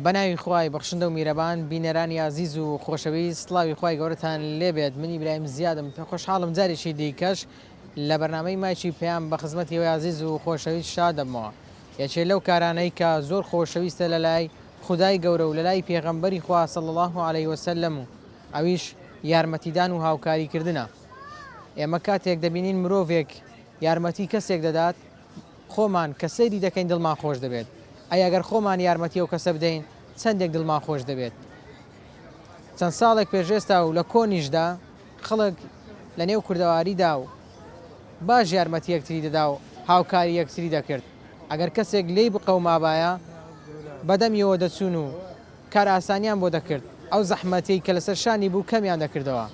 بەناوی خوای بەخشندە و میرەبان بینەرانی عزیز و خۆشەویست سڵاوی خوای گەورەتان لێبێت منی برایم زیادم خۆشحاڵم جارێکی دیکەش لە بەرنامەی مایکی پێیان بە خزمەتیەوەی عزیز و خۆشەویست شادەمەوە یەکێ لەو کارانەی کە زۆر خۆشەویستە لە لای خودای گەورە و لە لای پێغەمبەری خوا صلی الله علیه وسلم و ئەویش یارمەتیدان و هاوکاریکردنە. ئێمە کاتێک دەبینین مرۆڤێک یارمەتی کەسێک دەدات خۆمان کە سەیری دەکەین دڵمان خۆش دەبێت. ئەگەر خۆمان یارمەتی ئەو کەسە بدەین چەندێک دڵمان خۆش دەبێت. چەند ساڵێک پێشێستا و لە کۆنیشدا خەڵک لە نێو کوردەواریدا و باش یارمەتی یەکتری دەدا و هاوکاری یەکتری دەکرد. ئەگەر کەسێک لێی بقە و مابایە بەدەمیەوە دەچوون و کار ئاسانیان بۆ دەکرد. ئەو زەحمەتەی کە لەسەر شانی بوو کەمیان دەکردەوە.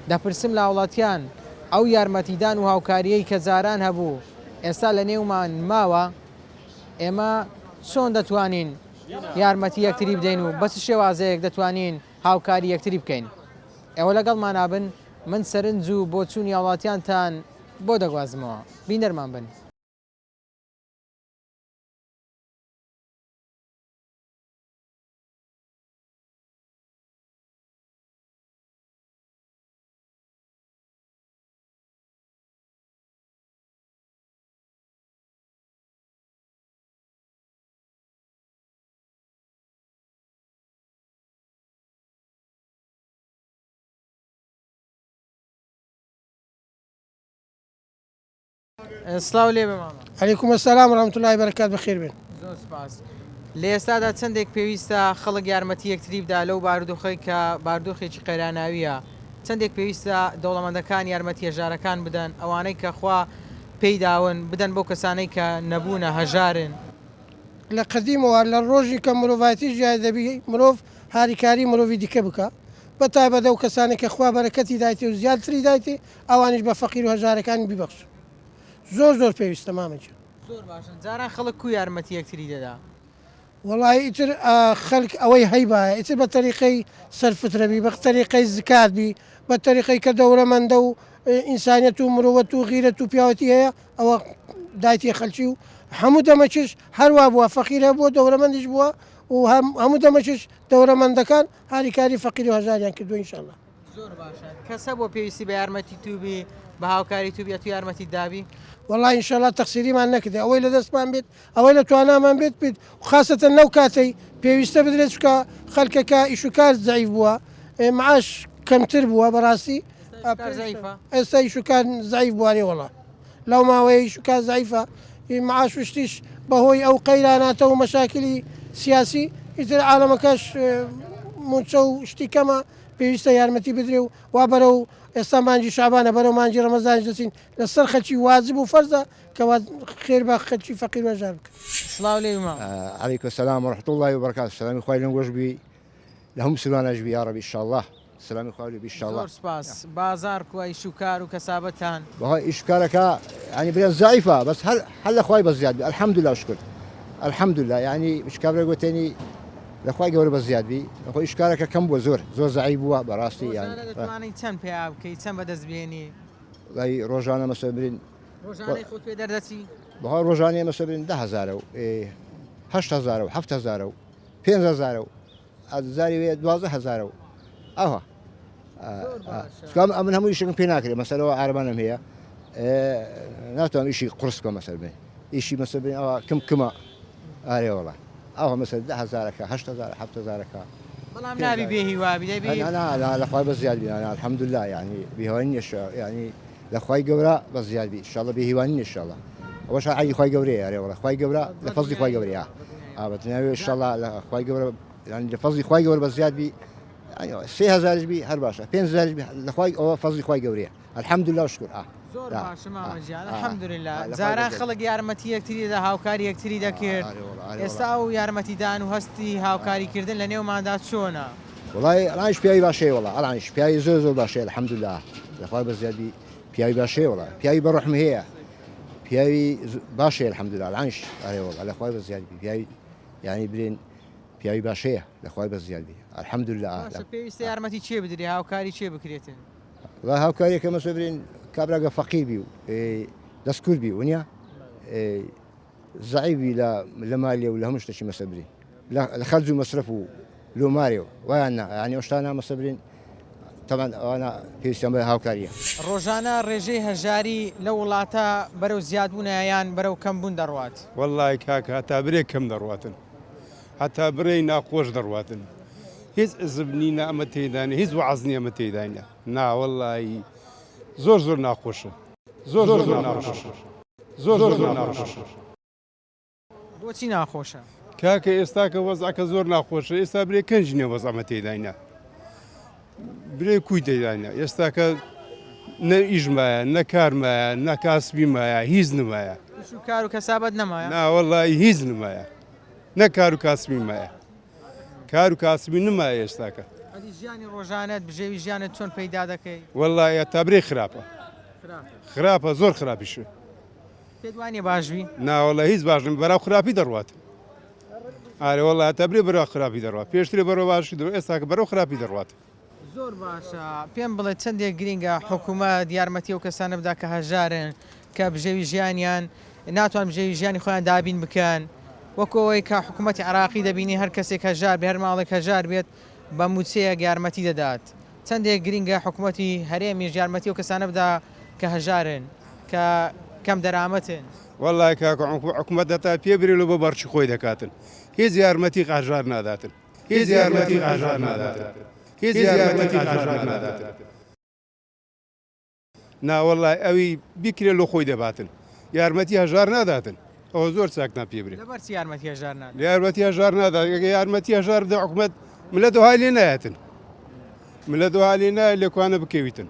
دەپرسم لە وڵاتیان ئەو یارمەتیدان و هاوکاریەی کە جاران هەبوو ئێستا لە نێومان ماوە ئێمە چۆن دەتوانین یارمەتی یەکتری بدەین و بەس شێوازەیەک دەتوانین هاوکاری یەکتری بکەین. ئێوە لەگەڵمان نابن من سەرنج و بۆ چوونی وڵاتیانتان بۆ دەگوازمەوە بینەرمان بن. سڵاو لێ بە ماما. عەلەیکوم ئەسسەلام وەڕەحمەتوڵڵاهی بەرەکات بەخێر بێن. زۆر سپاس. لە ئێستادا چەندێک پێویستە خەڵک یارمەتی یەکتری بدا لەو بارودۆخی کە بارودۆخێکی قەیراناویە چەندێک پێویستە دەوڵەمەندەکان یارمەتی هەژارەکان بدەن ئەوانەی کە خوا پێی داون بدەن بۆ کەسانەی کە نەبوونە هەژارن. لە قەدیمەوە لە ڕۆژی کە مرۆڤایەتی ژیای دەبی مرۆڤ هاریکاری مرۆڤی دیکە بکە بە تایبەتە و کەسانی کە خوا بەرەکەتی دایتێ و زیادتری دایتێ ئەوانیش بە فەقیر و هەژارەکانی بیبەخش. زۆر پێویستە مامەجە. زۆر باشن. جاران خەڵک کو یارمەتی یەکتری دەدا؟ وەڵی ئیتر خەڵک ئەوەی هەیبایە ئیتر بە تەریقەی سەرفترەبی بە تەریقەی زکات بی بە تەریقەی کە دەوڕەمەندە و ئینسانیەت و مرۆڤەت و غیرەت و پیاوەتی هەیە ئەوە دایتی خەلکی و هەموو دەمەچش هەروە بووە فەقیرە بووە دەوڕەمەندیش بووە و هەموو دەمەچش دەوڕەمەندەکان هاریکاری فەقیر و هەژاریان کردووە ئینشاءڵڵا. زۆر باشە. کەسە بۆ پێویستی بە یارمەتی تووبی بە هاوکاری تووبێت و یارمەتی دابی؟ وەڵی ئینشاءڵڵا تەقسیریمان نەکردێ ئەوەی لە دەستمان بێت ئەوەی لە توانامان بێت بێت و خاستەن نەو کاتەی پێویستە بدرێت چکە خەڵکەکە ئیش و کار زەعیف بووە معاش کەمتر بووە بەڕاستی ئێستا ئیش و کار زەعیف بووانێ وەڵا لەو ماوەیە ئیش و کار زەعیفە معاش وشتیش بەهۆی ئەو قەیراناتە و مەشاکلی سیاسی ئیتر عالەمەکەش مونچە و شتی کەمە پێویستە یارمەتی بدرێ و وا بەرە و ئێستا مانجی شعبانە بەرەو مانجی ڕەمەزانش دەچین لەسەر خەلکی واجب و فەرزە کەوا خێر بە خەلکی فەقیر و هەژار بکە. سڵاو لێ ماما. عەلەیکوم ئەسسەلام وەڕەحمەتوڵڵاهی وبەرەکاتوه. سەلامی خوای لەنگۆش بی لە هەموو مسلمانانش بی یا ڕەبی ئینشاءڵڵا. سەلامی خوای لێ بی ئینشاءڵڵا. زۆر سپاس. بازار کووە ئیش و کار و کەسابەتان بەهای ئیش کارەکە ینی برێن زایفە بەس هەر لە خوای بە زیاد بی الحەمدوللا شکر الحەمدوللا ینی شکابرە گوتێنی لەخوای گەورە بە زیاد بی لەخۆی ئیش کارەکە کەم بووە زۆر زەعیف بووە بەڕاستی یانی دەتوانین چەند پێیا بکەیت چەند بەدەست بێنی وڵی ڕۆژانە مەسەڵ برین ڕۆژانەی خۆت پێ دەردەچی بەهای ڕۆژانەیە مەسەڵ برین 10,000 و 8,000 و 7,000 و 5,000 و ئازاری وێ 12,000 و ئەوە من هەموو ئیشێکم پێ ناکرێت مەسەلەوە عارەبانم هەیە ناتوانم ئیشی قورس بکەم مەسەل بێ ئیشی مەسەل بێن ئەوە کەمە ئارێ وەڵا ئەوە مەسەل 10,000ەکە 8,000 7,000ەکە بەڵام نابی بێ هیوابی دەبی لەخوای بە زیاد بینانە الحەمدوللا ینی بێهێوانی نیەش ینی لەخوای گەورە بە زیاد بی ئینشاءڵڵا بێهیوانی نیە ئینشاءڵڵا ئەوەش عەیدی خوای گەورەیە ئارێ وەڵا خوای گەورە لە فەزلی خوای گەورەیە ئابەتناوێ ئینشاءڵڵا لە خوای گەورە ینی لە فەزلی خوای گەورە بە زیاد بی 3,000 بی هەر باشە 5,000 بی لەخوای ئەوە فەزلی خوای گەورەیە الحەمدوللا وشکر. زۆر باشە مامەجیان الحەمدوللا. جاران خەڵک یارمەتی یەکتری دەدا هاوکاری یەکتری دەکرد ئێستا و یارمەتیدان و هەستی هاوکاریکردن لە نێوماندا چۆنە؟ وڵی ئەڵانیش پیاوی باشەیە وڵا ئەڵانیش پیاوی زۆر باشەیە الحەمدوللا لەخوای بە زیادی پیاوی باشەیە وڵا پیاوی بەڕەحم هەیە پیاوی باشەیە الحەمدوللا ئەڵانیش ئارێ وڵا لەخوای بە زیادی پیاوی ینی برێن پیاوی باشەیە لەخوای بە زیادی الحەمدوللا. پێویستە یارمەتی چێ بدرێ هاوکاری چێ بکرێتن؟ وڵا هاوکاریەکە مەسەڵ برێن کابراگە فەقیر بی و دەستکورد بی وونیە زەعیفی لە مالیە و لە هەموو شتێکی مەسەل برین لخرج ومصرف ولو ماريو وانا يعني اشتانا مصبرين طبعا انا في سما هاوكاريه ڕۆژانە ڕێژەی هەژاری لە وڵاتە بەرەو زیادبوونایان بەرەو کەمبوون دەڕوات. والله کاکە هەتا برێک کەم دەڕواتن هەتا برەی ناخۆش دەڕواتن هیچ زبنی ئەمە تێدانە هیچ وەعەزنی ئەمە تێدانە نا والله زۆر زۆر ناخۆشە زۆر زۆر ناخۆشە زۆر زۆر ناخۆشە. بۆچی ناخۆشە؟ کاکە ئێستا کە وەزعکە زۆر ناخۆشە ئێستا برێ کەنجینێ وەز ئەمە تێدانە برێ کوی تێدانە ئێستا کە نە ئیژمایە نە کارمایە نە کاسبیمایە هیچ نمایە کار و کەسابەت نەمایە؟ نا والله هیچ نمایە نە کار و کاسبیمایە کار و کاسبی نمایە ئێستاکە ئەدی ژیانی ڕۆژانەت بژێوی ژیانت چۆن پەیدا دەکەی؟ والله تا برێ خراپە خراپە زۆر خراپیشە پێت وانیە باشبی؟ ناوەڵە هیچ باشم بەراو خراپی دەڕوات ئارێ وڵات تا برێ بەرەوە خراپی دەڕوات پێشترێ بەرەوە باشی دەڕ ئێستاکە بەرەو خراپی دەڕوات. زۆر باشە پێم بڵێت چەندێک گرینگە حکوومەت یارمەتی و کەسانە بدا کە هەژارن کە بژێوی ژیانیان ناتوان بژێوی ژیانی خۆیان دابین بکەن وەکەوەی کە حکوومەتی عراقی دەبینی هەر کەسێک هەژار بێ هەر ماڵێک هەژار بێت بە موچەیەک یارمەتی دەدات. چەندێک گرینگە حکوومەتی هەرێمیش یارمەتی و کەسانە بدا کە هەژارن کە کەم دەرامەتن. والله کاکە حکوومەت دەتا پێبرێ لە بۆ بەرچی خۆی دەکاتن هیچ یارمەتی قاژار ناداتن هیچ یارمەتی قاژار ناداتن هیچ یارمەتی قاژار ناداتن. ناوەڵای ئەوی بیکرێ لە خۆی دەباتن یارمەتی هەژار ناداتن ئەوە زۆر چاکنا پێبرێ لەبەرچی یارمەتی هەژار نادات؟ یارمەتی هەژار نادات یارمەتی هەژار بدە حکوومەت ملە دوهای لێ نایەتن ملە دوها لێ نایە لێکوانە بکەویتن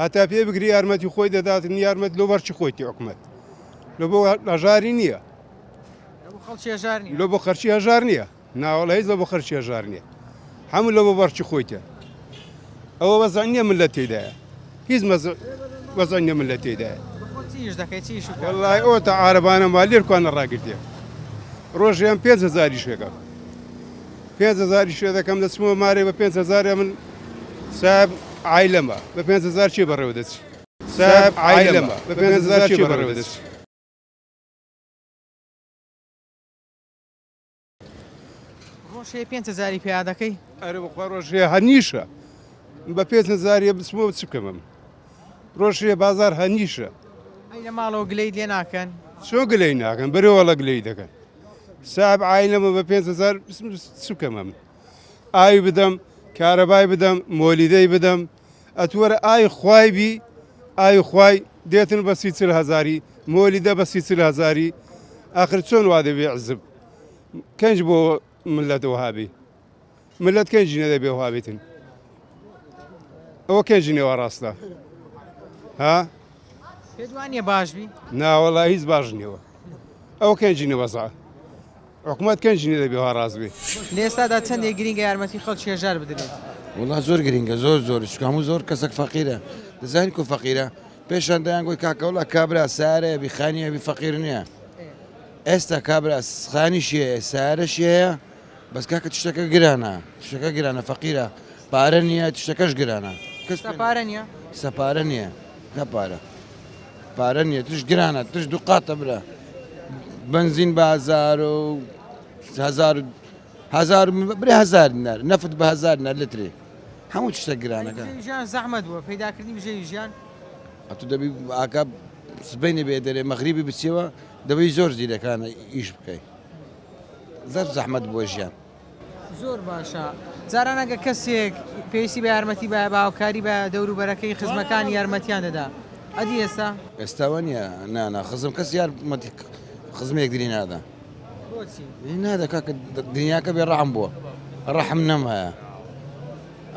هەتا پێ بگری یارمەتی خۆی دەداتن یارمەت لۆ بەرچی خۆیتی حکوومەت لە بۆ هەژاری نییە خەڵکی هەژار نیە لۆ بۆ خەرچی هەژار نییە ناوەڵە هیچ لە بۆ خەرچی هەژار نییە هەموو لە بۆ بەرچی خۆیتە ئەوە وەزع نییە من لە تێدایە هیچ وەزع نییە من لە تێدایە چیش دەکەی چیش والله ئەوە تا عارەبانە مالێرکوانە ڕاگرتێ ڕۆژیان 5,000 شێکە 5,000 شێ دەکەم دەچمەوە مارێ بە 5,000 من ساب عایلەمە بە 5,000 چی بەڕێوە دەچی ساب عایلەمە بە 5,000 چی بەڕێوە دەچی ڕۆژێ 5,000 پێیا دەکەی؟ ئەرە بخوا ڕۆژێ هەنیشە بە 5,000 بچمەوە چ بکەمم ڕۆژێ بازار هەنیشە ئەی لە ماڵەوە گلەی لێ ناکەن چۆن گلەی ناکەن بەرەوەڵە گلەی دەکەن ساب عایلەمە بە 5,000 چ بکەمم ئاوی بدەم کارەبای بدەم مۆلیدەی بدەم ئەتوەرە ئای خوای بی ئای خوای دێتن بە 30,000 مۆلیدە بە 30,000 ئاخر چۆن وا دەبێ عزب کەنج بۆ ملەت وهابی ملەت کەنجی نەدەبێ وهابێتن ئەوە کەنجی نێوە ڕاستە ها پێت وانیە باشبی؟ ناوەڵا هیچ باش نیەوە ئەو کەنجی نەوەزا حکوومەت کەنجی نەدەبێ وا ڕاست بێ لە ئێستادا چەندێک گرینگە یارمەتی خەڵکی هەژار بدرێت؟ والله زۆر گرینگە زۆر چکە هەموو زۆر کەسێک فەقیرە دەزانین کو فەقیرە پێشان دەیان گوی کاکەوڵە کابرا سارە بیخانیە بی فەقیر نییە ئێستا کابرا خانیشیە سارەشی هەیە بەس کاکە تشتەکە گرانە تشتەکە گرانە فەقیرە پارە نییە تشتەکەش گرانە پارە نییە؟ سەپارە نییە نەپارە پارە نییە توش گرانە توش دوو قاتە برە بنزین بە 1000 برێ 1000 دینار نەفت بە 1000 دینار لترێ هەموو تشتە گرانەکە ژیان زەحمەت بووە پەیداکردنی بژێوی ژیان ئەتو دەبی ئاکا سبەینێ بێ دەرێ مەغریبی بچێەوە دەبی زۆر زیرەکانە ئیش بکەیت زەر زەحمەت بۆ ژیان زۆر باشە جاران ئەگە کەسێک پێویستی بە یارمەتی بە باوکاری بە دەوروبەرەکەی خزمەکانی یارمەتیان دەدا ئەدی ئێستا ئێستاوە نیە نانا خزم کەس یارمەتی خزمێک دری نادا نادا کاکە دنیاکە بێ ڕەحم بووە ڕەحم نەمایە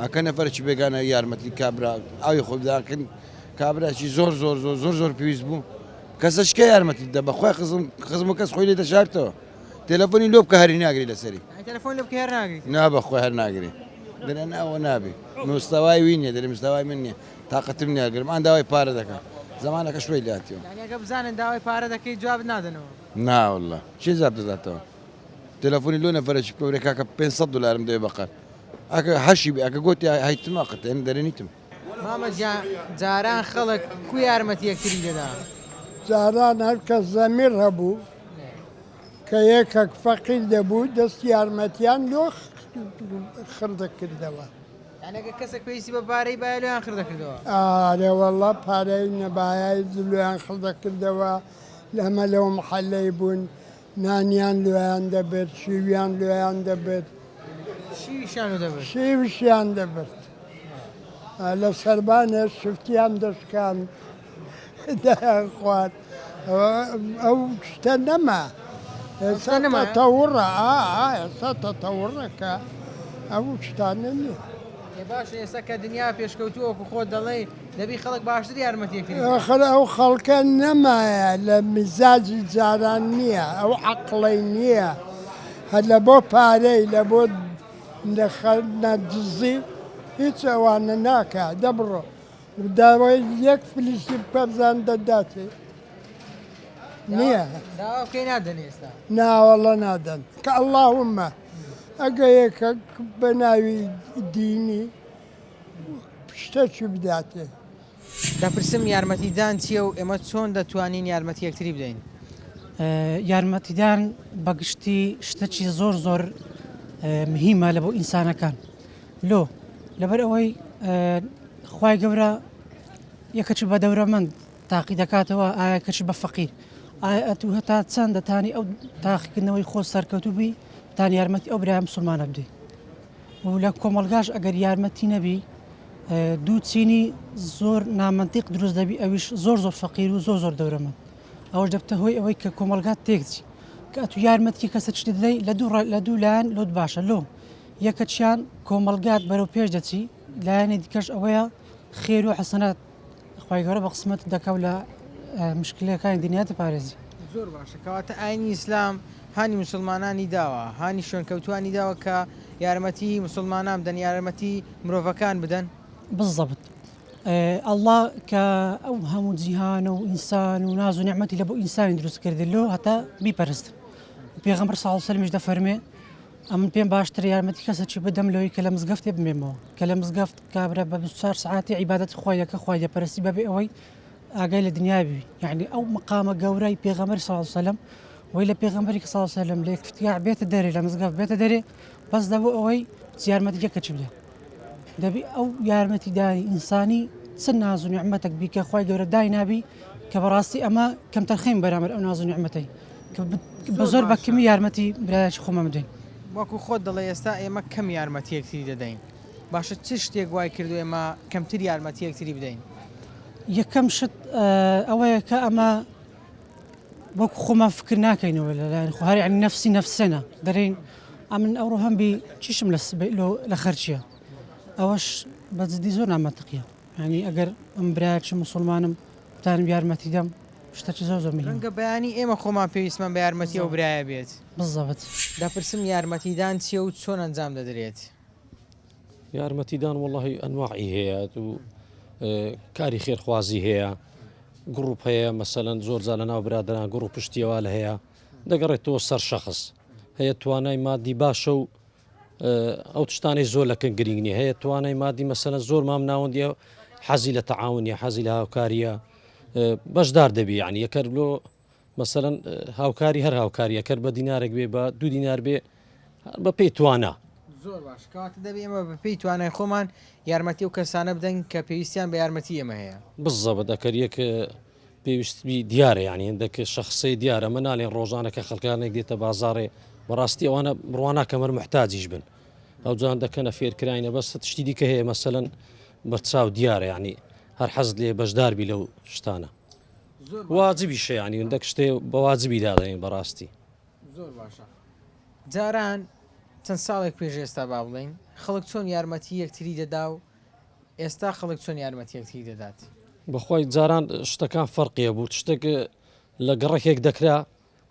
ئەکە نەفەرکی بێگانە یارمەتی کابرا ئاوی خۆی بداکەن کابراکی زۆر پێویست بوو کەسەشکە یارمەتی دە بەخوای خزم و کەس خۆی لێ دەشارتەوە تەلەفۆنی لۆ بکە هەری ناگری لەسەری تەلەفۆن لێ بکە هەر ناگریت نا بەخوای هەر ناگری دەرێ ناوە نابێ مستەوای وی نییە دەرێ مستەوای من نییە تااقەتم نیاگرم ئەان داوای پارە دەکەم زمانەکە شوێی لاتیەوە ئەگە بزانن داوای پارە دەکەی جواب نادنەوە ناوەڵڵا چی زاب دەداتەوە تەلەفۆنی لۆ نەفەرەی پێورێ کاکە 500 دلارم دەوێ بەقەر ئەکە هەشی بێ ئەکە گوتی هایتما قەتێن دەرێنیتم مامە جاران خەڵک کو یارمەتی یەکتری دەدا جاران هەر کەس زەمیر هەبوو کە یەکێک فەقیر دەبوو دەست یارمەتیان لۆ خردەکردەوە. یانەکە کەسێک پێویستی بە پارەی باە لەیان خردەکردەوە. ئارێوەڵە پارەی نەبایای لۆیان خردەکردەوە لەمە لەو محەلەی بوون نانیان لۆیان دەبێت شیویان لۆیان دەبێت شیویشیان دەبێت شیویشیان دەبێت لە سەربانێ شفتیان دەشکان دایان خوارد ئەو شتە نەما ئێستا تەتەوڕە ئێستا تەتەوڕەکە ئەو شتانە نییە. باش ئێستا کە دنیا پێشکەوتووەکو خۆ دەڵێ دەبی خەڵک باشتر یارمەتیەکردی ئەو خەڵکە نەمایە لە میزاجی جاران نییە ئەو عەقڵەی نییە هەر لە بۆ پارەی لە بۆ نەجززی هیچ ئەوانە ناکە دەبڕۆ داوای یەک فلیسی پەبزان دەداتێ نییە داواکەی نادەن ئێستا ناوەڵە نادەن کە ئەڵڵاهوممە ئەگە یەکە بە ناوی دینی شتێکی بداتێ. دەپرسم یارمەتیدان چییە و ئێمە چۆن دەتوانین یارمەتی یەکتری بدەین؟ یارمەتیدان بەگشتی شتێکی زۆر زۆر مهمە لە بۆ ئینسانەکان لۆ لەبەر ئەوەی خوای گەورە یەکەچی بە دەورەمەند تاقی دەکاتەوە ئایا کەچی بە فەقیر ئایا ئەتو هەتا چەند دەتانی ئەو تاقیکردنەوەی خۆ سەرکەوتو بی تان یارمەتی ئەو برای مسلمانە بدەی و لە کۆمەلگاش ئەگەر یارمەتی نەبی دوو چینی زۆر نامەنتیق دروست دەبی ئەویش زۆر زۆر فەقیر و زۆر زۆر دەورەمەند ئەوەش دەبتە هۆی ئەوەی کە کۆمەلگات تێکچی کە ئەتو یارمەتی کەسە چ دەدەی لە دوو لایەن لۆت باشە لۆ یەکەچیان کۆمەلگات بەرەو پێش دەچی لایەنی دیکەش ئەوەیە خێر و حەسەنات خوای گەورە بە قسمەت دەکەوت لە مشکلەکانی دنیاتە پارێزی. زۆر باشە کەواتە ئاینی ئیسلام هانی مسلمانانی داوە هانی شوێنکەوتوانی داوە کە یارمەتی مسلمانان بدەن یارمەتی مرۆڤەکان بدەن بالضبط ئەڵڵا کە ئەو هەموو جیهانە و ئینسان و ناز و نیعمەتی لە بۆ ئینسانی دروست کردلۆ هەتا بیپەرستن پێغەمبەر صلی الله علیه و سلم دەفەرمێ ئەمن پێم باشتر یارمەتی کەسێکی بدەم لەوەی کە لە مزگەفتێ بمێمەوە کە لە مزگەفت کابرا بە 24 ساعتی عیبادەتی خۆی دەکە خۆی دەپەرستی بەبێ ئەوەی ئاگای لە دنیا بی یعنی ئەو مقامە گەورەی پێغەمبەر صلی الله علیه و سلم وی لە پێغەمبەری صلی الله علیه و سلم لە یەکفتیاع بێتە دەرێ لە مزگەفت بێتە دەرێ بەس دەبوو ئەوەی یارمەتی یەکەچ بدە دەبی ئەو یارمەتی دانی ئینسانی چەند ناز و نیعمەتێک بی کە خوای گەورە دای نابی کە بەڕاستی ئەمە کەم تەرخیم بەرامبەر ئەو ناز و نیعمەتەی کە بە زۆر بەکەمی یارمەتی برایەکی خۆمە بدەین. وەکو خۆت دەڵێ ئێستا ئێمە کەم یارمەتی یەکتری دەدەین باشە چ شتێک وای کردو ئێمە کەمتر یارمەتی یەکتری بدەین؟ یەکەم شت ئەوەیە کە ئەمە وەکو خۆمان فکر ناکەینەوە لەلایەن خۆ هەر یعنی نەفسی نەفسێنە دەرێن ئەمن ئەوڕۆ هەمبی چیشم لە خەرچیە ئەوەش بەجددی زۆر نامەنتیقیە ینی ئەگەر ئەم برایەکی مسلمانم بتانم یارمەتی دەم شتێکی زۆر زۆر مهمە. ڕەنگە بەیانی ئێمە خۆمان پێویستمان بە یارمەتی ئەو برایە بێت. بالضبط. دەپرسم یارمەتیدان چییە و چۆن ئەنجام دەدرێت؟ یارمەتیدان وەڵڵاهی ئەنواعی هەیە و کاری خێرخوازی هەیە گڕوپ هەیە مەسەلەن زۆر جا لە ناو برادران گڕ و پشتیەوە لە هەیە دەگەڕێتەوە سەر شەخص هەیە توانای مادی باشە و ئەو تشتانی زۆر لەکەن گرنگ نیە هەیە توانای مادی مەسەلەن زۆر مام ناوەندیە حەزی لە تەعاونیە حەزی لە هاوکاریە بەشدار دەبی یعنی یەکەر لۆ مەسەلەن هاوکاری هەر هاوکاریە کەر بە دینارێک بێ بە 2 دینار بێ بە پێی توانە. زۆر باش کەواتە دەبێ ئێمە بە پێی توانای خۆمان یارمەتی و کەسانە بدەین کە پێویستیان بە یارمەتی ئێمە هەیە. بالضبط دەکەر یەک پێویستی دیارە یعنی هەندێک شخصی دیارە من ناڵێن ڕۆژانەکە خەڵکانێک دێتە بازاڕێ بەڕاستی ئەوانە بڕوانە کەمەر محتاجیش بن ئەو جان دەکەنە فێرکراینە بەس تشتی دیکە هەیە مەسەلەن بەرچاو دیارە ینی هەر حەز لێ بەشداربی لەو شتانە واجبی شەیانی هەندێک شتێ بە واجبی دادەین بەڕاستی. زۆر باشە جاران چەند ساڵێک پێش ئێستا با بڵین خەڵک چۆن یارمەتی یەکتری دەدا و ئێستا خەڵک چۆن یارمەتی یەکتری دەدات؟ بەخوای جاران شتەکان فەرقیە بوو شتێک لە گەڕێکێک دەکرا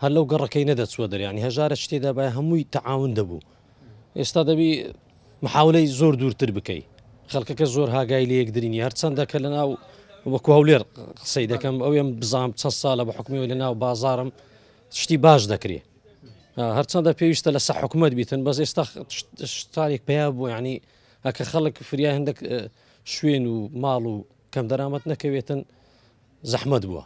هەر لەو گەڕەکەی نەدەچوە دەریانی هەژارە شتێدا بە هەمووی تەعاون دەبوو ئێستا دەبی محاولەی زۆر دوورتر بکەی خەڵکەکە زۆر هاگای لە یەکدرینی هەرچەندەکە لە ناو وەکو هەولێر قسەی دەکەم ئەوێم بزانام چەند ساڵە بە حکومیەوە لە ناو بازارم شتی باش دەکرێ هەرچەندە پێویستە لە سە حکومەت بیتن بەس ئێستا شتارێک پیا بوو ینی ئەکە خەڵک فریا هەندێک شوێن و ماڵ و کەم دەرامەت نەکەوێتن زەحمەت بووە.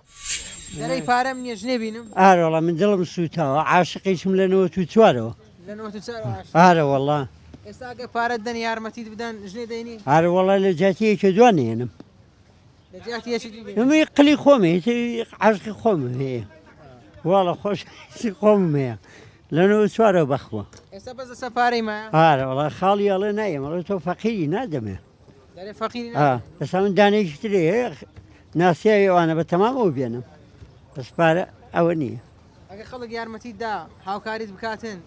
دەرەی پارەم نییە ژنێ بینم ئارەوەڵا من دڵم سووتاوە عاشقیشم لە 94ەوە ئارەوەڵا ئێستا ئەگە پارەت دەن یارمەتیت بدەن ژنێ دەینی ئارەوەڵا لە جاتیەکە دوانێنم لە جیاتیەشی بینی ئەمەی قلی خۆمە عاشقی خۆم هەیە وڵە خۆش خۆم هەیە لە 94ەوە بەخوە ئێستا بەس دەسە پارەی مایە ئارەوەڵا خاڵی ئەڵێ نایەمەڵە تۆ فەقیری نادەمێ دەرێ فەقیری دەسا من دانێکی ترێ هەیە ناسیاوی ئەوانە بە تەمامەوە بێنم بەس پارە ئەوە نییە ئەگە خەڵک یارمەتیدا هاوکاریت بکاتن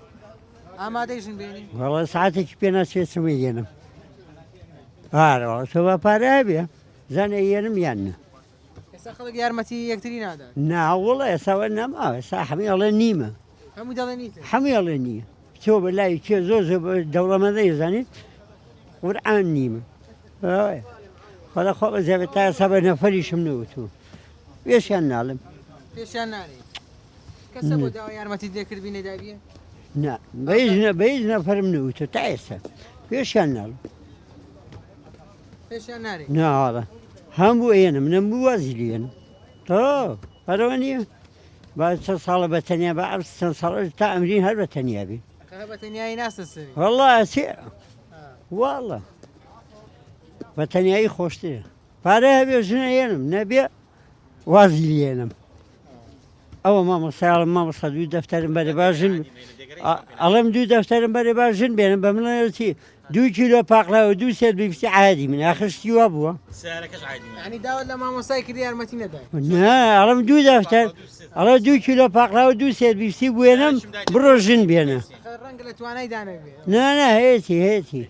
ئامادەی ژن بینی وڵە سعاتێکی پێ ناچێتمە دێنم ئارەوەڵە تۆ بە پارە هەبێ زانە ئێنم یانە ئێستا خەڵک یارمەتی یەکتری نادات ناوەڵە ئێساوە نەماوە ئێستا هەمی ئەڵێ نیمە هەموو دەڵێنیت هەمووی ئەڵێ نییە چۆ بە لای کێ زۆر زۆر دەوڵەمەندە زانیت قورئان نیمە خۆدا خۆ بە زیابێت تا ئێستا بە نەفەریشم نەوتووە پێشیان ناڵم پێشیان نارێت کەسە بۆ داوا یارمەتی دێکرد بینێ دابیە نا بە هیچ نەفەرم نەوتوە تا ئێستا پێشیان ناڵم پێشیان نارێت ناوەڵە هەموو ئێنم نەمبوو وازی لێنم تۆ هەرەوە نییە با چەند ساڵە بە تەنیا بە چەند ساڵ تا ئەمرین هەر بە تەنیا بێ بە تەنیایی ناستە سەری وەڵڵا ئەسێ واڵە بە تەنیایی خۆشترە پارە هەبێ ژنە هێنم نەبێ وازی لێنم ئەوە مامۆسایڵم مامۆستا دوو دەفتەرم بەرێ باژن ئەڵێم دوو دەفتەرم بەرێ باژن بێنم بە منەتی 2 کیلۆ پاقلاوە 2 سێت بیفتی عادی من ئاخشتی وا بووە ینی داوت لە مامۆسای کردی یارمەتی نەدای نا ئەڵم دوو دەفتەر ئەڵە 2 کیلۆ پاقلاوە 2 سێت بیفتی بێنم بڕۆ ژن بێنە ڕەنگە لە توانای دانەبێ نا هەیەی هەیەی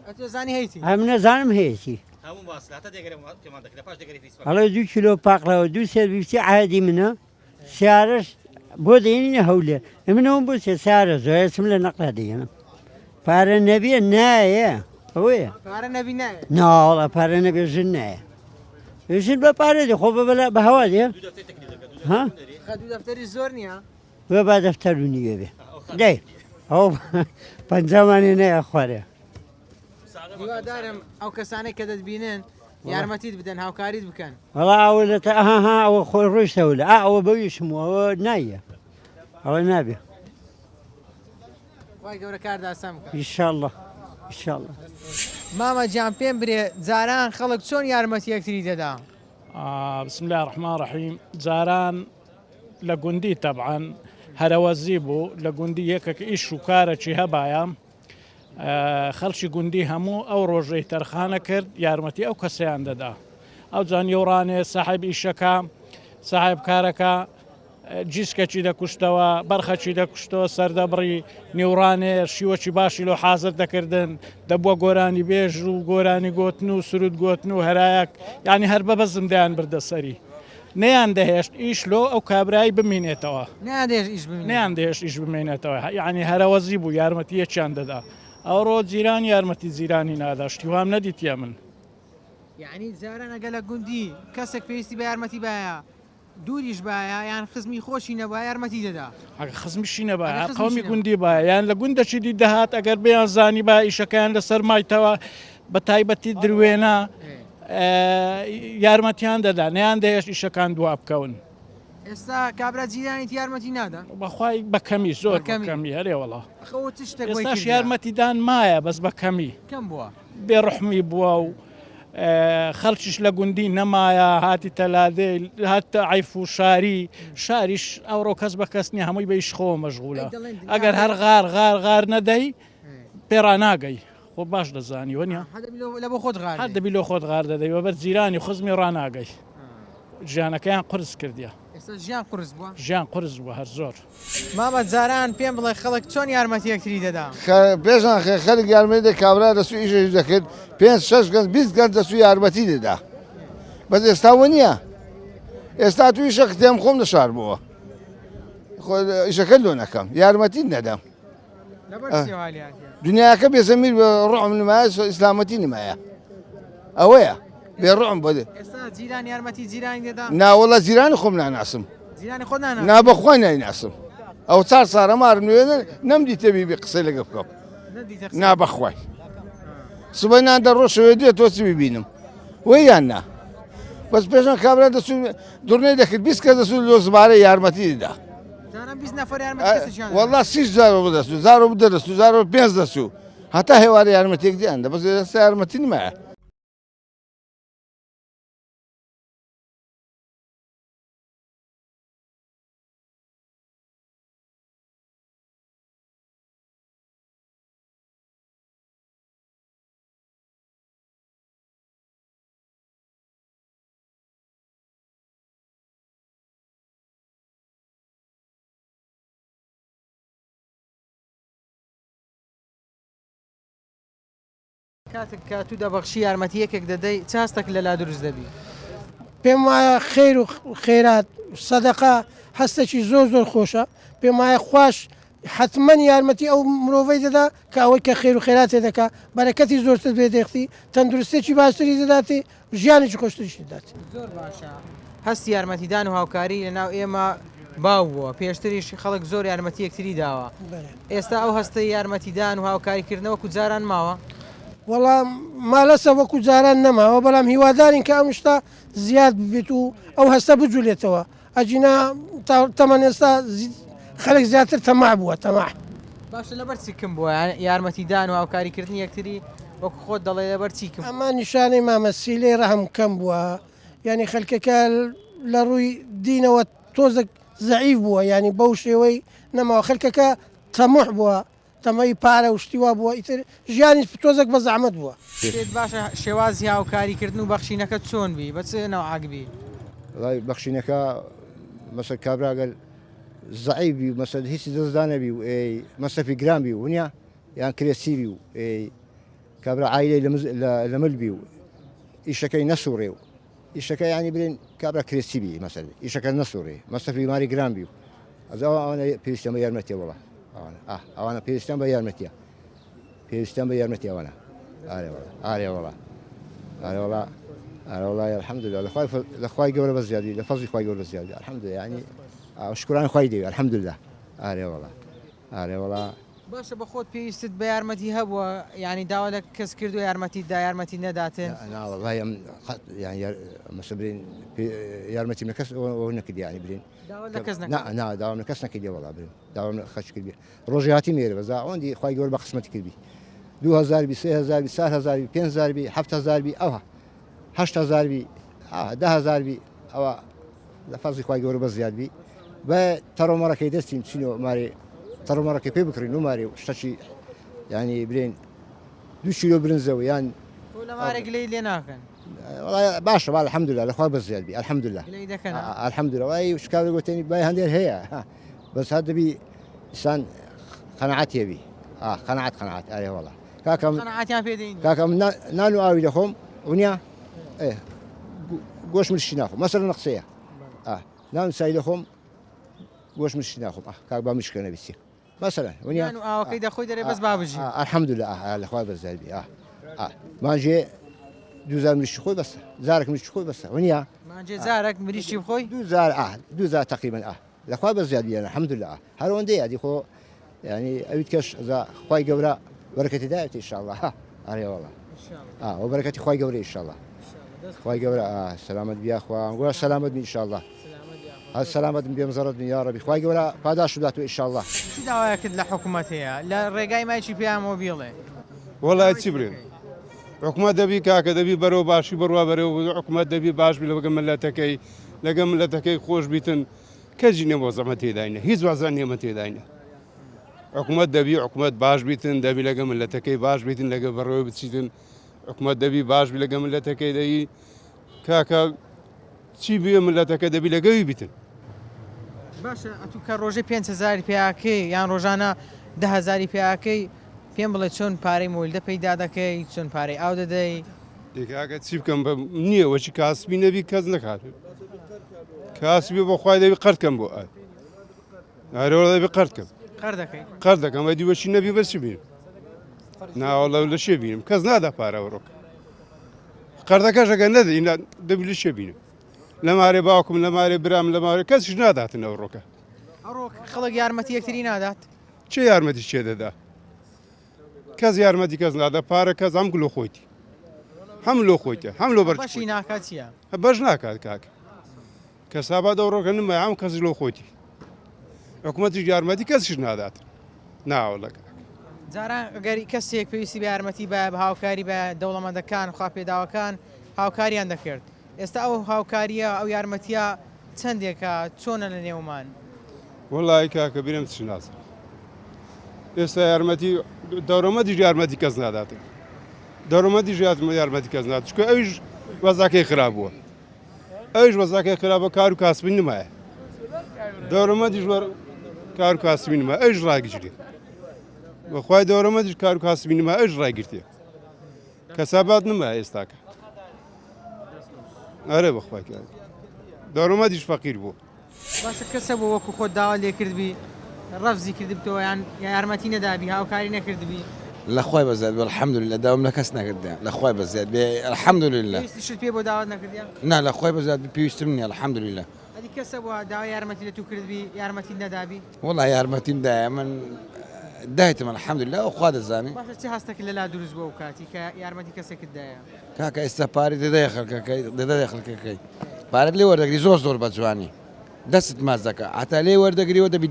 ئەتۆ زانی هەیتی ئەم نەزانم هەیەی ئەڵە 2 کیلۆ پاقلاوە 2 سێت بیفتی عادی منە سیارش بۆ دێنینە هەولێ ئەمنەوەم بۆ سێ سارە زۆرچم لە نەقلا دێنم پارە نەبێ نایە ئەوەیە پارە نەبی نایە ناوەڵە پارە نەبێ ژن نایە ژن بە پارە دێ خۆ بە هەوا دێ ها دوو دەفتەری زۆر نییە وێ با دەفتەر و نیوێ بێ دەی ئەو پەنجامانی نایە خوارێ هیوادارم ئەو کەسانێک کە دەتبینن یارمەتیت بدەن هاوکاریت بکەن وەڵا ئەوە لە تا ئەها ئەوە خۆی ڕۆیشتەوە لە ئەوە بەویشم ئەوە نایە ئەوە نابێ وای گەورە کاردا ئاسان بکە ئیشاءڵڵە ئیشاءڵڵە مامە گیان پێم برێ جاران خەڵک چۆن یارمەتی یەکتری دەدا بسم الله الرحمن الرحیم جاران لە گوندی تەبعاً هەرەوەزی بوو لە گوندی یەکێک ئیش و کارێکی هەبایە خەڵکی گوندی هەموو ئەو ڕۆژەی تەرخانە کرد یارمەتی ئەو کەسەیان دەدا ئەو جان یۆڕانێ ساحب ئیشەکە ساحب کارەکە جیسکەکی دەکوشتەوە بەرخەکی دەکوشتەوە سەردەبڕی نیوڕانێ شیوەکی باشی لۆ حازر دەکردن دەبووە گۆرانی بێژ و گۆرانی گۆتن و سرود گۆتن و هەرایەک یعنی هەر بە بەزم دەیان بردەسەری نەیان دەهێشت ئیش لۆ ئەو کابرایی بمینێتەوە نەیان دەهێشت ئیش بمێنێتەوە یعنی هەرەوەزی بوو یارمەتی یەکیان دەدا ئەوڕۆ جیران یارمەتی جیرانی ناداشتی وام نەدیتە من یعنی جاران ئەگە لە گوندی کەسێک پێویستی بە یارمەتی باە دووریش باە یان خزمی خۆشی نەبە یارمەتی دەدا ئەگە خزمیشی نەبە قەومی گوندی باە یان لە گوندەچی دی دەهات ئەگەر بێیان زانی با ئیشەکەیان لەسەر مایتەوە بە تایبەتی دروێنە یارمەتیان دەدا نەیان دەهێشت ئیشەکان دوا بکەون ئێستا کابرا جیرانیت یارمەتی نادا بەخوای بەکەمی زۆر بەکەمی هەرێوەڵا ئێستاش یارمەتیدان مایە بەس بەکەمی کەم بووە بێڕحمی بووە و خەڵکیش لە گوندی نەمایە هاتی تەلادێ هاتە عیف و شاریش ئەوڕۆ کەس بە کەس نیە هەمووی بەیش خۆ مەشغولە ئەگەر هەر غار نەدەی پێڕاناگەی خۆ باش دەزانی وەنیە هەر دەبی لۆ خۆت غار دەدەی وەبەر جیرانی خزمی ڕناگەی ژیانەکەیان قرس کردیە ژیان قرس بووە هەر زۆر مامە جاران پێم بڵێ خەڵک چۆن یارمەتی یەکتری دەدا پێشان خەڵک یارمەتی دە کابرا دەسوو ئیشش دەکرد 5-6 گەنج 20 گەنج دەسوو یارمەتی دەدا بەس ئێستاوە نییە ئێستا تو ئیشە تێم خۆم دەشار بووە ئیشەکە لۆ نەکەم یارمەتی نەدەم دنیاکە بێزەمیر بە ڕۆم نمایە ئیسلامەتی نمایە ئەوەیە بێڕۆم بۆ جیران یارمەتی جیرانی دەدا ناوەڵە جیرانی خۆم ناناسم نابەخوا نایناسم ئەو چار سارەمار نوێنە نەمدیتەبی بێ قسەی لەگە بکەم نابەخوای سبەی نان دەڕۆ شەوێ دێت تۆچی ببینم وەی یان نا بەس پێشان کابرا دەچوو دوڕنەی دەکرد 20 کەس دەچوو لۆ زمارە یارمەتی دەدا جاران 20 نەفەر یارمەتی والله 30,000 بدەچوو 1000 بدەچوو 1005 دەچوو هەتا هێوارە یارمەتێک دییان دەبەس دەستا یارمەتی نمایە کاتێک کە تو دەبەخشی یارمەتیەکێک دەدەی چاستێک لەلا دروست دەبی پێم وایە خێر و خێرات سەدەقا هەستێکی زۆر خۆشە پێم وایە خوش حتمما یارمەتی ئەو مرۆڤەی دەدا کە ئەوەی کە خێر و خێراتێ دەکا بەرەکەتی زۆرتر بێ دەختی تەندروستێکی باشتری دەداتێ ژیانێکی خۆشتریشی دەداتێ زۆر باشە هەستی یارمەتیدان و هاوکاری لەناو ئێمە باو بووە پێشتریش خەڵک زۆر یارمەتی یەکتری داوە ئێستا ئەو هەستەی یارمەتیدان و هاوکاریکردنەوە جاران ماوە وەڵام مالەسە وەکو جاران نەماوە بەڵام هیوادارین کە ئەم شتا زیاد بێت و ئەو هەستە بجوولێتەوە ئەجینا تەمەەن ئێستا خەڵک زیاتر تەماع بووە تەماع باشە لەبەر چیکم بووە یارمەتیدان و هاوکاریکردنی یەکتری وەکو خۆت دەڵێ لەبەر چیکم ئەمە نیشانەی مامەسیلەی ڕەحم کەم بووە ینی خەلکەکە لە ڕووی دینەوە تۆزێک زەعیف بووە ینی بەو شێوەی نەماوە خەلکەکە تەموح بووە تەمەی پارە و شتیوا بووە ئیتر ژیانی تۆزێک بە زەحمەت بووە پێت باشە شێوازی هاوکاریکردن و بەخشینەکە چۆن بی بە چ نەوعاگبی بەخشینەکە مەسەر کابراگەل زەعیبی و مەسەر هیچی دەستدانەبی و مەسەفی گرانبی و ونیا یان کرێسیبی و کابرا عایلەی لە ملبی و ئیشەکەی نەسوڕێ و ئیشەکە ینی برێن کابرا کرێسیبی مەسەر ئیشەکە نەسوڕێ مەسەفی ماری گرانبی و ئەز ئەوانە پێویستیان بە یارمەتیە وڵە ئەوانە پێویستیان بە یارمەتیە پێویستیان بە یارمەتی ئەوانە ئارێوەڵا ئارێوەڵا ئارەوڵای الحەمدوللا لەخوای گەورە بە زیادی لە فەزلی خوای گەورە زیادی الحەمدوللا ینی شکران خوای دەوێت الحەمدوللا ئارێوەڵا باشە بە خۆت پێویستت بە یارمەتی هەبووە ینی داوا لە کەس کرد و یارمەتیدا یارمەتی نەداتێن مەسە برین یارمەتی کەس نەکرد ینی برین داوام لە کەس نەکردی وڵا برین داوام خەچ کردی ڕۆژی هاتی مێرە بەزا ئەوەندی خوای گەورە بە قسمەتی کردی 2000 3000 4000 5000 7000 ئەوها 8000 10,000 ئەوە لە فەزلی خوای گەورە بە زیادبی بە تەڕۆمەڕەکەی دەستین چینەوە ماری تەڕۆمەڕەکەی پێ بکڕین و ماری و شتەکی ینی برین 2 کیلۆ برنجەوە یان لەمارێک لێ لێ ناکەن باشە با الحەمدوللا لەخوا بە زیادبی الحەمدوللا الحەمدوللا وای شکاوی گوتنی بای هەندێک هەیە بەس هەر دەبی ئینسان قەنەعەت هێبی قەنەعەت ئارێ وەڵا کاکەم نان و ئاوی دەخۆم ونیا گۆشت مشتی ناخۆم مەسەر نەقسەیە نان سای دەخۆم گۆشت مشتی ناخۆم کاک با مشکە نەبیستی مەسەرەن ونیا ئاوەکەی دەخۆی دەرێ بەس بابژی الحەمدوللا لەخوا بە زیادبی مانجێ 2000 مریشتی خۆی بەسە زارێک مریشتی خۆی بەسە ونیا مانجێ زارێک مریشتی بخۆی 2000 تقریبا لەخوا بە زیادبی الحەمدوللا هەروەندەیە دی خۆ ینی ئەویت کەش خوای گەورە بەرەکەتی دایێت ئینشاءالله ئارێ وەڵا و بەرەکەتی خوای گەورە ئینشاءالله خوای گەورە سەلامەت بیاخوا گۆرە سەلامەت بی ئینشاءالله سەلامەت بێمزەڕەت یا ڕەبی خوای گەورە پاداش بدات و ئینشاءالله چی داوایەکرد لە حکوومەت هەیە لە ڕێگای مایکی پێیانەوە بیڵێ وەڵای چی برێن حکوومەت دەبی کاکە دەبی بەرەوە باشی بڕوا بەرەوە حکوومەت دەبی باش بی لەگە ملەتەکەی لەگە ملەتەکەی خۆش بیتن کەجی نەبۆ زەمە تێداینە هیچ وازان نێمە تێداینە حکوومەت دەبی حکوومەت باش بیتن دەبی لەگە ملەتەکەی باش بیتن لەگە بەڕەوەی بچیتن حکوومەت دەبی باش بی لەگە ملەتەکەی دەی کاکە چی بێ ملەتەکە دەبی لەگەوی بیتن باشە ئەتو کە ڕۆژەی 5,000 پیاکەی یان ڕۆژانە 10,000 پیاکەی پێم بڵێ چۆن پارەی مۆلدە پەیدا دەکەی چۆن پارەی ئاو دەدەی کاکە چی بکەم نییە وەچی کاسبی نەبی کەس نەکات کاسبی بۆ خوای دەبی قەرکەم بۆ هەرەوە دەبی قەرکەم قەر دەکەم وەدی وەچی نەبی بەچی بینم ناوەڵە لە شێ بینم کەس نادا پارەوە ڕۆکە قەردەکەشەکە نەدەی دەبی لە شێ بینم لە مارێ باوکم لە مارێ برام لە مارێ کەسیش ناداتنەوە ڕۆکە خەڵک یارمەتی یەکتری نادات چه یارمەتی چێ دەدا کەس یارمەتی کەس نادا پارە کەس ئەم گلۆ خۆیتی هەم لۆ خۆیتە هەم لۆ بەشی ناکات چییە؟ بەش ناکات کاک کە سابا دەوڕۆکە نمە هەم کەس لۆ خۆتی حکوومەتی یارمەتی کەسیش نادات ناوەڵەکە جاران ئەگەری کەسێک پێویستی بە یارمەتی بە هاوکاری بە دەوڵەمەندەکان خوا پێداوەکان هاوکاریان دەکرد ئێستا ئەو هاوکاریە ئەو یارمەتیە چەندێکە چۆنە لە نێومان وڵی کاکە بیرم چ نازم ئێستا یارمەتی دەوڕەمەدی یارمەتی کەس ناداتێ دەوڕەمەدی یارمەتی کەس نات چکە ئەویش وەزاکەی خراپ بووە ئەویش وەزاکەی خراپە کار و کاسبی نمایە دەوڕەمەدیش کار و کاسبی نمە ئەوش ڕاگیری بەخوای دەوڕەمەدیش کار و کاسبی نمە ئەوش ڕاگرتێ کەسابات نمە ئێستاکە ئەرێ بەخوای کار دەوڕەمەدیش فەقیر بوو باشە کەسە بۆ وەکو خۆت داوا لێ کردبی ڕەفزی کردبتەوە یان یارمەتی نەدابی هاوکاری نەکردبی لەخوای بەزیاد بێ الحەمدولله داوام لە کەس نەکردیان لەخوای بەزیاد بێ الحەمدولله پێویستیشت پێ بۆ داوات نەکردیان نا لەخوای بەزیاد پێویستم نییە الحەمدولله ئەدی کەسە بووە داوا یارمەتی لە تو کردبی یارمەتی نەدابی وڵا یارمەتیم دایە من دایتم الحەمدولله ئەو خوا دەزانێ باشە چی هەستێکی لەلا دروست بۆ ئەو کاتی کە یارمەتی کەسێکت دایە کاکە ئێستا پارەی دەدای خەڵکەکەی پارەت لێ وەردەگری زۆر بە جوانی دەست ماچ دەکە هەتا لێ وەردەگریەوە دەبی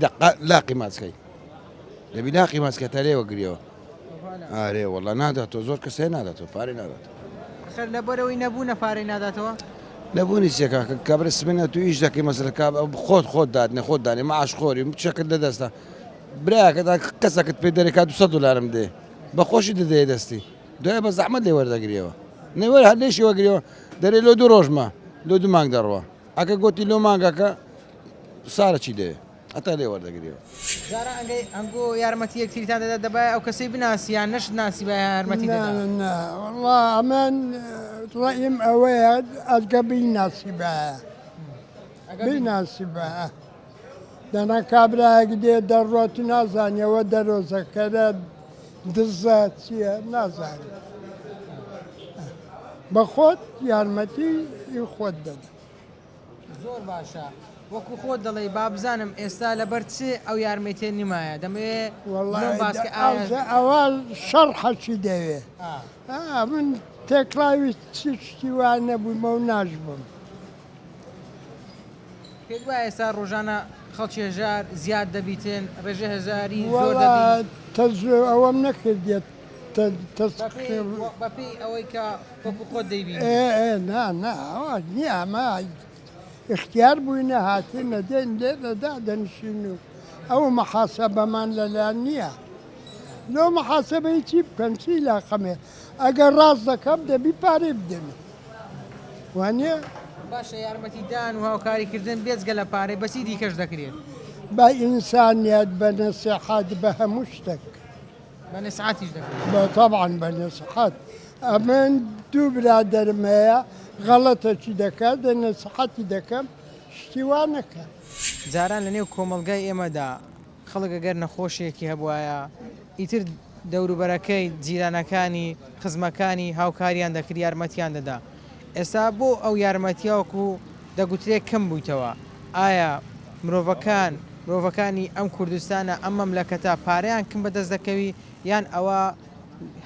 لاقی ماچکەی دەبی لاقی ماچکە تا لێ وەگریەوە ئارێ وەڵا ناداتەوە زۆر کەسێ ناداتەوە پارەی ناداتەوە خەر لەبەرەوەی نەبوونە پارەی ناداتەوە لەبوونی چێکاکە کابرا سبینە تو ئیش دەکەی مەسەرەکە خۆت دادنێ خۆت دانێ ماعاش خۆری چەکت لەدەستە براکە کەسەکەت پێ دەرێکات 200 دلارم دێ بە خۆشی دەدەیە دەستی دوای بە زەحمەت لێ وەردەگریەوە نەوەر هەر لێشی وەگریەوە دەرێ لۆ 2 ڕۆژمە لۆ 2 مانگ دەڕوە ئەکە گوتی لۆ مانگەکە سارە چی دەوێ هەتا لێ وەردەگریەوە جارە ئەنگەی ئەنگۆ یارمەتی یەکتریتان دەدا دەبای ئەو کەسەی بناسییان نەشت ناسی بە یارمەتی دەدا والله ئەمان ڕەئیم ئەوەیە ئەگە بیناسی بە بیناسی بە دەنا کابراایەک دێ دەڕۆت نازانیەوە دەرۆزەکەرە دزە چییە نازانێت بە خۆت یارمەتی خۆت دەدا زۆر باشە وەکو خۆت دەڵێ با بزانم ئێستا لەبەر چ ئەو یارمەتێ نیمایە دەمەوێ ئەوە شەڕحەچی دەوێ من تێکڵاوی چشتی وان نەبوومە و ناشبم پێت وایە ئێستا ڕۆژانە خەڵکی هەژار زیاد دەبیتن ڕێژە هەزاری زۆر دەبی ئەوەم نەکردێت بەپێی ئەوەی کە وەکو خۆت دەیبین نییە ئەمە اختیار بووینە هاتیمە دێن لێرەدا دەنشین و ئەو مەحاسەبەمان لەلایەن نییە لۆ مەحاسەبەی چی بکەن چی لاقەمێ ئەگەر ڕاست دەکەم دەبی پارەی بدەمێ وانە باشە یارمەتیدان و هاوکاریکردن بێجگە لە پارەی بەچی دیکەش دەکرێت بە ئینسانیت بە نەسیحات بە هەموو شتێک بە نەسعاتیش دەکرێت طبعاً بە نەسیحات ئەمن دوو برادەرم هەیە غەڵەتەکی دەکات دە نەسیحەتی دەکەم شتی وا نەکە جاران لە نێو کۆمەلگای ئێمەدا خەڵک ئەگەر نەخۆشیەکی هەبوایە ئیتر دەوروبەرەکەی جیرانەکانی خزمەکانی هاوکاریان دەکرد یارمەتیان دەدا ئێستا بۆ ئەو یارمەتیاوەکو دەگوترێت کەم بوویتەوە ئایا مرۆڤەکانی ئەم کوردستانە ئەم مەملەکەتە پارەیان کەم بەدەست دەکەوی یان ئەوە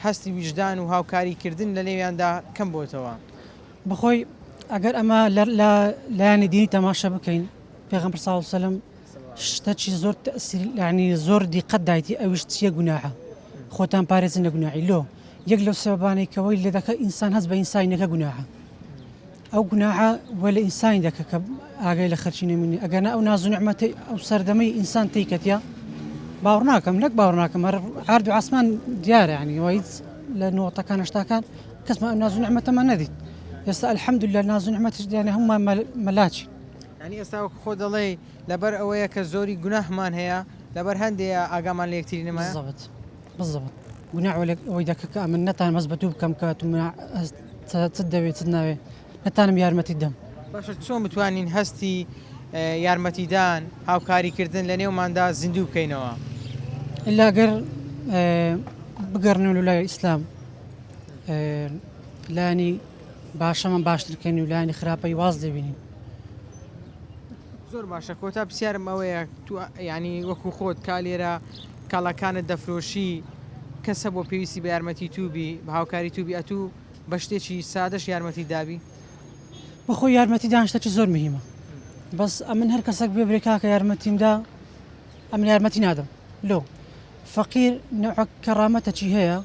هەستی ویژدان و هاوکاریکردن لە نێویاندا کەم بۆتەوە بخۆی ئەگەر ئەمە لایەنی دینی تەماشە بکەین پێغەمبەر صلی الله علیه و سلم شتێکی زۆر ینی زۆر دیقەت دایتی ئەویش چیە گوناحە خۆتان پارێزن لە گوناحی لۆ یەک لەو سەبەبانێکەوەی لێ دەکە ئینسان هەست بە ئینسانینەکە گوناحە ئەو گوناحە وە لە ئینسانی دەکە کە ئاگای لە خەرچی نەمێنێ ئەگەرنا ئەو ناز و نیعمەتەی ئەو سەردەمەی ئینسان تێیکەتیا باوەڕ ناکەم نەک باوەڕ ناکەم عارد و عاسمان دیارە ینی هیچ لە نۆتەکان هەشتاکان کەسمان ئەو ناز و نیعمەتەمان نەدیت ئێستا الحەمدولله ناز و نیعمەتیش دیانە هەمومان مەلاچین ینی ئێستا وەکو خۆ دەڵێ لەبەر ئەوەیە کە زۆری گوناحمان هەیە لەبەر هەندێک ئاگامان لە یەکتری نەمایە بالضبط گوناح ئەوەی دەکە کە ئەمن نەتان مەس بە دوو بکەم کە چ دەوێت چ ناوێت نەتانم یارمەتی دەم باشە چۆن بتوانین هەستی یارمەتیدان هاوکاریکردن لە نێوماندا زیندوو بکەینەوە ئلاگەر بگەڕنەوە لای ئیسلام لانی باشەمان باشترکەین و لانی خراپەی واز دەبینین زۆر باشە کۆتا پرسیارم ئەوەیە ینی وەکو خۆت کا لێرە کاڵەکانت دەفرۆشی کەسە بۆ پێویستی بە یارمەتی تووبی بە هاوکاری تووبی ئەتوو بە شتێکی سادەش یارمەتی دابی بەخۆی یارمەتی دانیشتێکی زۆر مهمە بەس ئەمن هەر کەسێک بێ برێکاکە یارمەتیمدا ئەمن یارمەتی نادەم لۆ فەقیر نوعە کەڕامەتەکی هەیە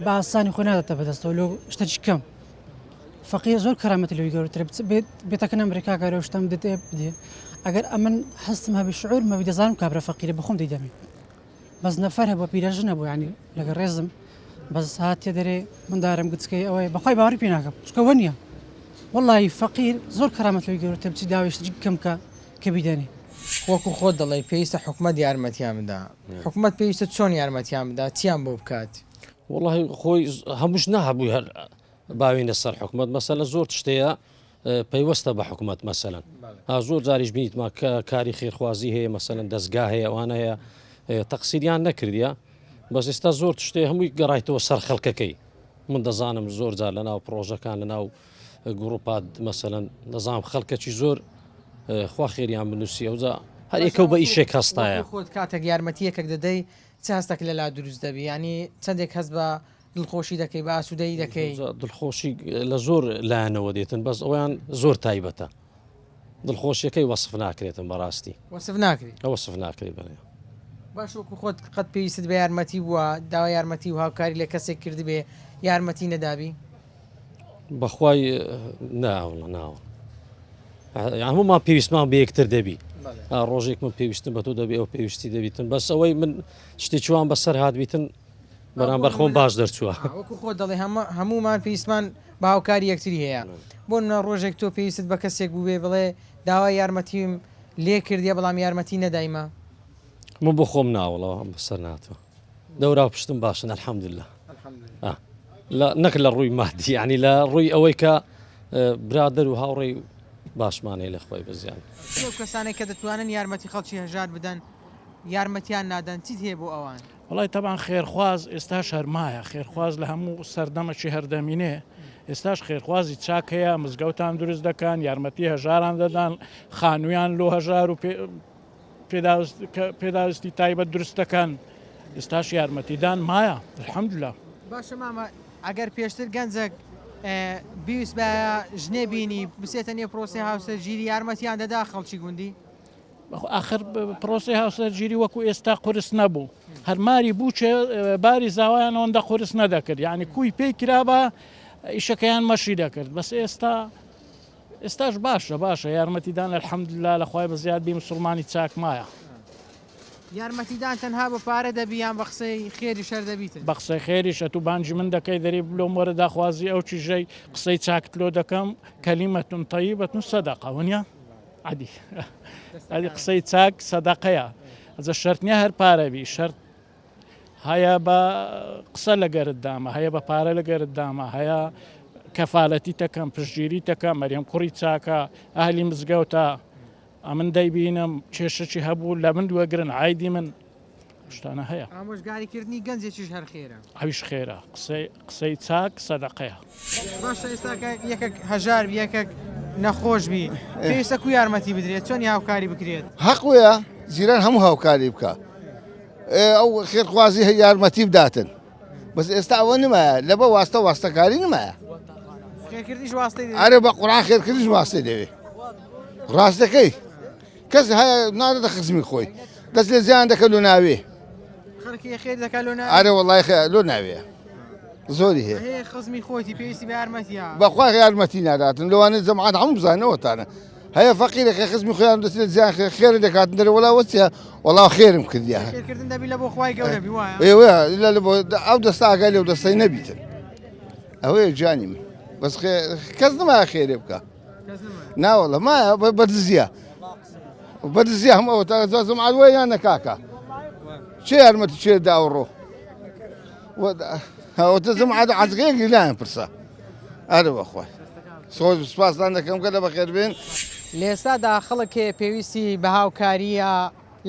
بە ئاسانی خۆ نادەتە بەدەستەوە لۆ شتێکی کەم فەقیر زۆر کەرامەتی لەوەی گەورەتر بێتەکەنم برێکاکە لەو شتم بدێ ئەگەر ئەمن هەستم هەبی شعور مەبی دەزانم کابرا فەقیرە بەخۆم دەیدەمێ بەس نەفەر هەبووە پیرەژن نەبوو ینی لەگە ڕێزم بەس هاتیە دەرێ مندارم گچکەی ئەوەی بەخوای باوەڕی پێ ناکەم چکەوە نییە وەڵی فەقیر زۆر کەرامەت لەوەی گەورەتر بچی داوێشتری کەمکە کە بیدەنێ وەکو خۆت دەڵێ پێویستە حکومەت یارمەتیان بدا حکومەت پێویستە چۆن یارمەتیان بدا چیان بۆ بکات والله خۆی هەمووش نەهبووی هەر باوینە سەر حکومت مەسەلە زۆر شتەیە پەیوەستە بە حکومت مەسەلەن زۆر جاریش بینیتما کاری خێرخوازی هەیە مەسەلەن دەستگا هەیە ئەوانە هەیە تەقسیریان نەکردیە بەس ئێستا زۆر شتێ هەمووی گەڕایتەوە سەر خەڵکەکەی من دەزانم زۆر جار لەناو پرۆژەکان لەناو گروپات مەسەلەن دەزانم خەڵکەکی زۆر خوا خێریان بنووسی ئەوجا هەر یەکەو بە ئیشێک هەستایە خۆت کاتێک یارمەتیەکێک دەدەی چ هەستێک لەلا دروست دەبی ینی چەندێک هەست بە دڵخۆشی دەکەی بە ئاسوودەی دەکەی دڵخۆشی لە زۆر لایەنەوە دێتن بەس ئەویان زۆر تایبەتە دڵخۆشیەکەی وەصف ناکرێتن بەڕاستی وەصف ناکری وەصف ناکری بەێ باش وەکو خۆت قەت پێویست بە یارمەتی بووە داوا یارمەتی و هاوکاری لە کەسێک کرد بێ یارمەتی نەدابی بەخوای ناوڵە ناوە هەمومان پێویستمان بە یەکتر دەبی ڕۆژێک من پێویستم بە تۆ دەبێ ئەو پێویستی دەبیتن بەس ئەوەی من شتێکیوان بەسەر هاتبیتن بەرامبەر خۆم باش دەرچووە وەکو خۆت دەڵێ هەمومان پێویستمان بە هاوکاری یەکتری هەیە بۆ منە ڕۆژێک تۆ پێویست بە کەسێک بوو بێ بڵێ داوای یارمەتیم لێ کردیە بەڵام یارمەتی نەدایمە من بۆ خۆم ناوڵەوە بەسەر ناتوە دەورا پشتم باشن الحەمدلله نەک لە ڕووی مادی ینی لە ڕووی ئەوەی کە برادر و هاوڕێی باشمانەی لە خۆی بزیان کەسانێک کە دەتوانن یارمەتی خەڵکی هەژار بدەن یارمەتیان نادەن چیت هەیە بۆ ئەوان وڵی تەبان خێرخواز ئێستاش هەرمایە خێرخواز لە هەموو سەردەمەکی هەردەمینێ ئێستاش خێرخوازی چاکەیە مزگەوتان دروست دەکەن یارمەتی هەژاران دەدان خانوویان لۆ هەژار و پێداویستی تایبەت دروستەکەن ئێستاش یارمەتیدان مایە الحەمدوللا باشە مامە ئەگەر پێشتر گەنجێک بیست بە ژنێ بینی بسێتە نێ پرۆسی هاوسەرگیری یارمەتیان دەدا خەڵکی گوندی آخر پرۆسی هاوسەرگیری وەکو ئێستا قورس نەبوو هەرماری بووچێ باری زاوایان ئەوەندە قورس نەدەکرد یعنی کوی پێی کرابە ئیشەکەیان مەشی دەکرد بەس ئێستاش باشە یارمەتیدان الحەمدلله لەخوای بەزیادبی مسلمانی چاک مایە یارمەتیدان تەنها بە پارە دەبییان بە قسەی خێری شەر دەبیتن بە قسەی خێریشە تو بانجی من دەکەی دەری بلۆم وەرە داخوازی ئەو چیژەی قسەی چاکت لۆ دەکەم کەلیمەتون تەیبەتون سەدەقە ونیە عادی قسەی چاک سەدەقەیە ئەجە شەرت نییە هەر پارەبی شەرت هەیە بە قسە لەگەرت دامە هەیە بە پارە لەگەرت دامە هەیە کەفاەتی تەکەم پشتگیری تەکەم مەریەم کوڕی چاکە ئاهلی مزگەوتە ئەمن دەیبینم کێشەی هەبوو لە من دووەگرن عیدی من شتانە هەیە ئامۆژگاریکردنی گەنجێکیش هەر خێرە ئەویش خێرە قسەی چاک سەدەقەیە باشە ئێستا یەکێک هەژار یەکێک نەخۆش بی پێویستە کو یارمەتی بدرێت چۆن هاوکاری بکرێت حەقوەیە جیران هەموو هاوکاری بکە ئەو خێرخوازی هە یارمەتی بداتن بەس ئێستا ئەوە نمایە لە بە واستە واستەکاری نمایە خێرکردیش واستەی ئارێ بە قوڕان خێرکردیش واستەی دەوێ ڕاستەکەی کەس هەیە نادەدە خزمی خۆی دەست لێ زیان دەکە لۆ ناوێ خەڵکی خێر دەکە لۆ ئارێ وەڵای لۆ ناوێ زۆری هەیە هەیە خزمی خۆتی پێویستی بە یارمەتیە بەخوا یارمەتی ناداتن لەوانەیە جەماعەت هەموو بزانەوەتانە هەیە فەقیرێکی خزمی خۆیان دەست لێ زیان خێر دەکاتن دەرێ وەڵا وەچە وەڵاو خێرم کردیە خێرکردن دەبی لە بۆ خوای گەورە بی وایە ئەو دەستا ئاگای لەو دەستەی نەبیتن ئەوەیە جانی من بەس کەس نمایە خێرێ بکە ناوەڵە مایە بەدزیە هەمەوە جەماعەت وەیان نەکاکە چێ یارمەتی چێ داوەڕۆ ئەوتە جەماعەت عەزگەیەکی لایەن پرسە ئارە بەخوای سوپاسدان دەکەم کە لە بەخێر بێن لێستادا خەڵکێ پێویستی بە هاوکاریە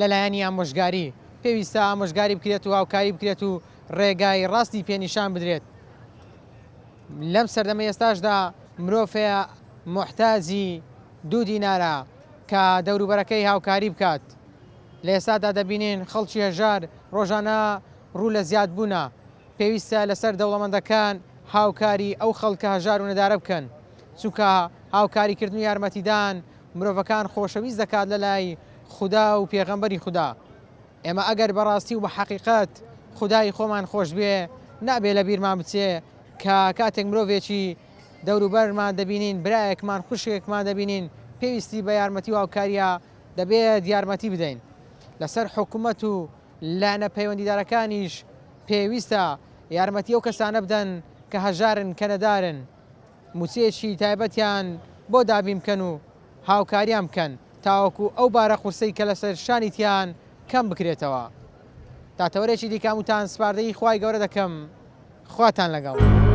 لەلایەنی ئامۆژگاری پێویستە ئامۆژگاری بکرێت و هاوکاری بکرێت و ڕێگای ڕاستی پێنیشان بدرێت لەم سەردەمە ئێستاشدا مرۆڤەیە محتاجی 2 دینارە کە دەوروبەرەکەی هاوکاری بکات لە ئێستادا دەبینین خەڵکی هەژار ڕۆژانە ڕوو لە زیادبوونە پێویستە لەسەر دەوڵەمەندەکان هاوکاری ئەو خەڵکە هەژار و نەدارە بکەن چونکە هاوکاریکردن و یارمەتیدان مرۆڤەکان خۆشەویست دەکات لە لای خوددا و پێغەمبەری خوددا ئێمە ئەگەر بەڕاستی و بە حەقیقەت خودای خۆمان خۆش بێ نابێ لە بیرمان بچێ کە کاتێک مرۆڤێکی دەوروبەرمان دەبینین برایەکمان خوشکێکمان دەبینین پێویستی بە یارمەتی و هاوکاریە دەبێت یارمەتی بدەین لەسەر حکوومەت و لانە پەیوەندیدارەکانیش پێویستە یارمەتی ئەو کەسانە بدەن کە هەژارن کە نەدارن موچێکی تایبەتیان بۆ دابین بکەن و هاوکاریان بکەن تاوەکو ئەو بارە قورسەی کە لەسەر شانیتیان کەم بکرێتەوە تاتەوەرێکی دیکەم وتان سپاردەی خوای گەورە دەکەم خواتان لەگەڵ.